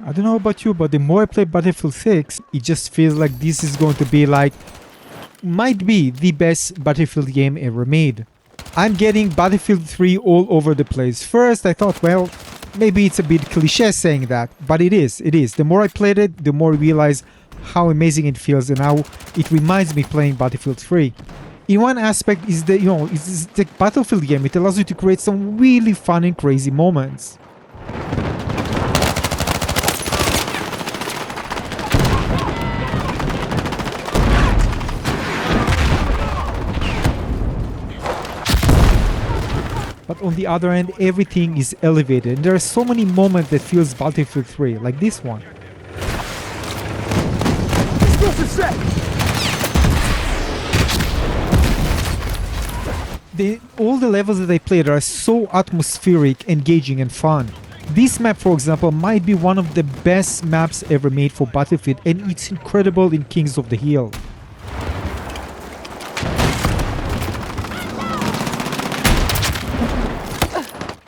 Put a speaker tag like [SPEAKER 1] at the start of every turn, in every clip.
[SPEAKER 1] I don't know about you, but the more I play Battlefield 6, it just feels like this is going to be like, might be the best Battlefield game ever made. I'm getting Battlefield 3 all over the place. First, I thought, well, maybe it's a bit cliche saying that, but it is. The more I played it, the more I realize how amazing it feels and how it reminds me playing Battlefield 3. In one aspect is the, it's the Battlefield game. It allows you to create some really fun and crazy moments. But on the other end, everything is elevated. And there are so many moments that feels Battlefield 3, like this one. All the levels that I played are so atmospheric, engaging and fun. This map, for example, might be one of the best maps ever made for Battlefield, and it's incredible in Kings of the Hill.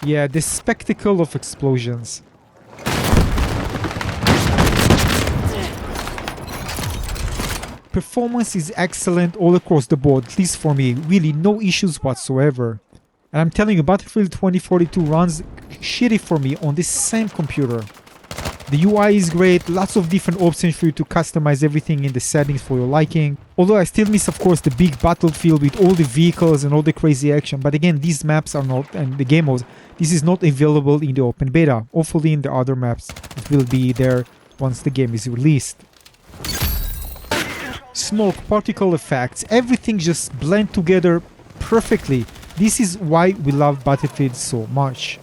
[SPEAKER 1] Yeah, the spectacle of explosions. Performance is excellent all across the board, at least for me. Really, no issues whatsoever. And I'm telling you, Battlefield 2042 runs shitty for me on this same computer. The UI is great, lots of different options for you to customize everything in the settings for your liking. Although I still miss, of course, the big battlefield with all the vehicles and all the crazy action. But again, these maps are not, and the game modes, this is not available in the open beta. Hopefully in the other maps it will be there once the game is released. Smoke, particle effects, everything just blend together perfectly. This is why we love Battlefield so much.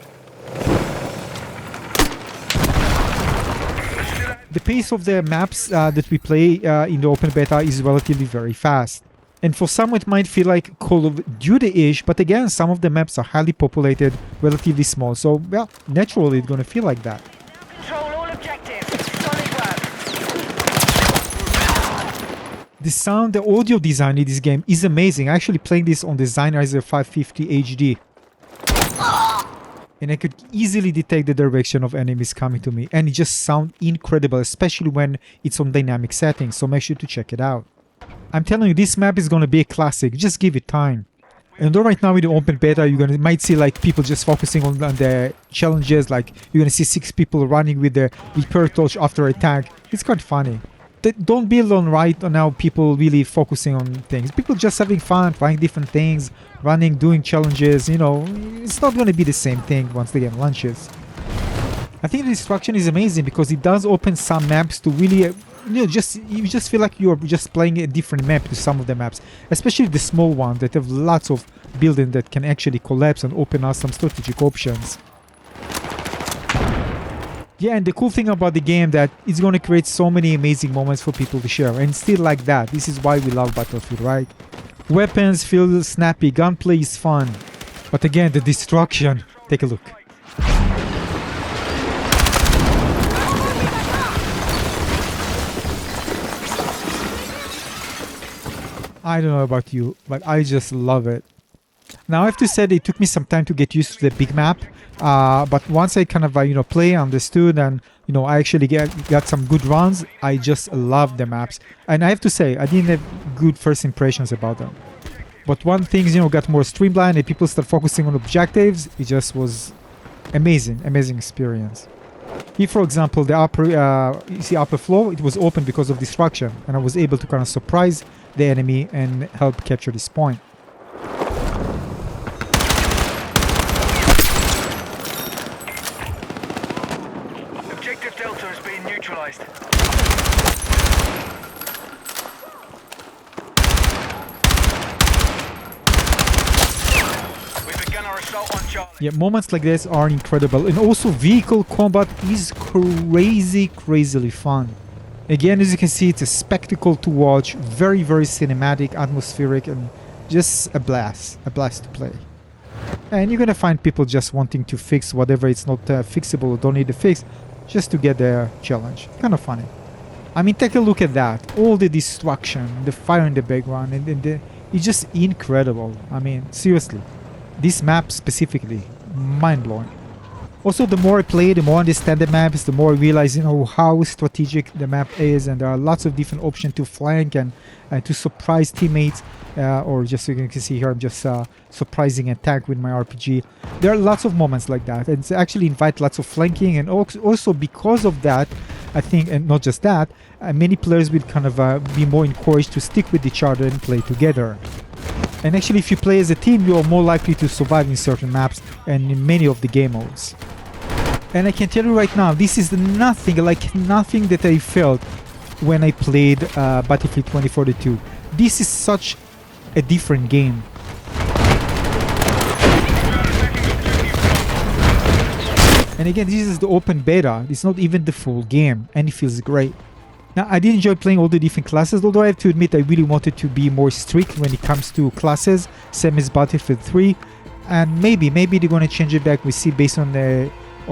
[SPEAKER 1] The pace of the maps that we play in the open beta is relatively very fast. And for some it might feel like Call of Duty-ish, but again, some of the maps are highly populated, relatively small, so well, naturally it's gonna feel like that. The sound, the audio design in this game is amazing. I'm actually playing this on the Sennheiser 550 HD. And I could easily detect the direction of enemies coming to me. And it just sounds incredible, especially when it's on dynamic settings. So make sure to check it out. I'm telling you, this map is going to be a classic. Just give it time. And though right now in the open beta, you might see like people just focusing on the challenges. Like you're going to see 6 people running with the repair torch after a tank. It's quite funny. Don't build on right now people really focusing on things. People just having fun, trying different things, running, doing challenges, it's not going to be the same thing once the game launches. I think the destruction is amazing because it does open some maps to really, you just feel like you're just playing a different map to some of the maps, especially the small ones that have lots of building that can actually collapse and open up some strategic options. Yeah, and the cool thing about the game that it's going to create so many amazing moments for people to share, and still like that. This is why we love Battlefield, right? Weapons feel snappy, gunplay is fun, but again, the destruction. Take a look. I don't know about you, but I just love it. Now I have to say that it took me some time to get used to the big map, but once I kind of play, understood, and I actually got some good runs, I just love the maps. And I have to say, I didn't have good first impressions about them. But when things got more streamlined and people start focusing on objectives, it just was amazing experience. Here, for example, the upper floor, it was open because of destruction, and I was able to kind of surprise the enemy and help capture this point.
[SPEAKER 2] Objective Delta is being neutralized. We've begun our assault on Charlie.
[SPEAKER 1] Yeah, moments like this are incredible, and also vehicle combat is crazily fun. Again, as you can see, it's a spectacle to watch, very cinematic, atmospheric, and just a blast to play. And you're gonna find people just wanting to fix whatever it's not fixable or don't need to fix, just to get their challenge. Kind of funny. I mean, take a look at that. All the destruction, the fire in the background, and it's just incredible. I mean, seriously. This map specifically, mind-blowing. Also, the more I play, the more I understand the maps, the more I realize, you know, how strategic the map is, and there are lots of different options to flank and to surprise teammates, or just so you can see here, I'm just surprising attack with my RPG. There are lots of moments like that, and it's actually invite lots of flanking, and also because of that, I think, and not just that, many players will kind of be more encouraged to stick with each other and play together. And actually, if you play as a team, you are more likely to survive in certain maps and in many of the game modes. And I can tell you right now, this is nothing that I felt when I played Battlefield 2042. This is such a different game. And again, this is the open beta. It's not even the full game, and it feels great. Now, I did enjoy playing all the different classes, although I have to admit I really wanted to be more strict when it comes to classes, same as Battlefield 3. And maybe they're going to change it back. We see based on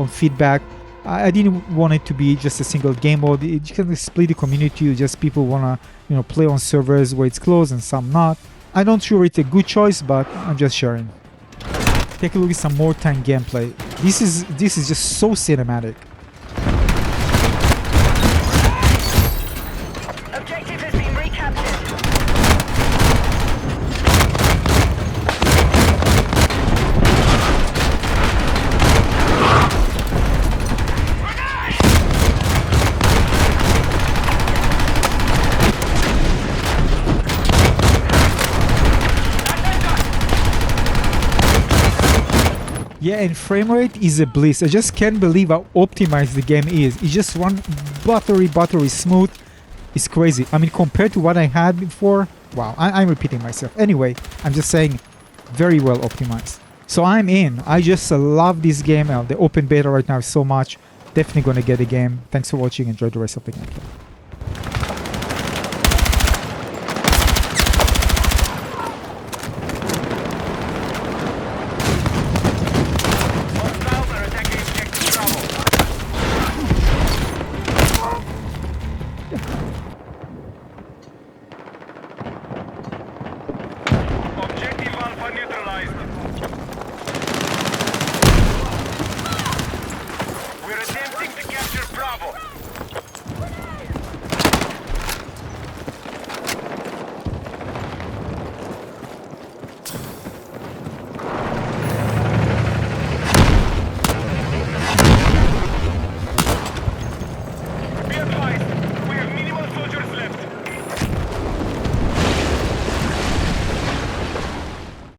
[SPEAKER 1] feedback. I didn't want it to be just a single game mode. You can split the community. Just people want to, play on servers where it's closed and some not. I'm not sure it's a good choice, but I'm just sharing. Take a look at some more tank gameplay. This is just so cinematic.
[SPEAKER 3] Objective has been recaptured.
[SPEAKER 1] Yeah, and frame rate is a bliss. I just can't believe how optimized the game is. It just runs buttery smooth. It's crazy. I mean, compared to what I had before, wow, I'm repeating myself. Anyway, I'm just saying, very well optimized. So I'm in. I just love this game. The open beta right now is so much. Definitely gonna get the game. Thanks for watching. Enjoy the rest of the gameplay.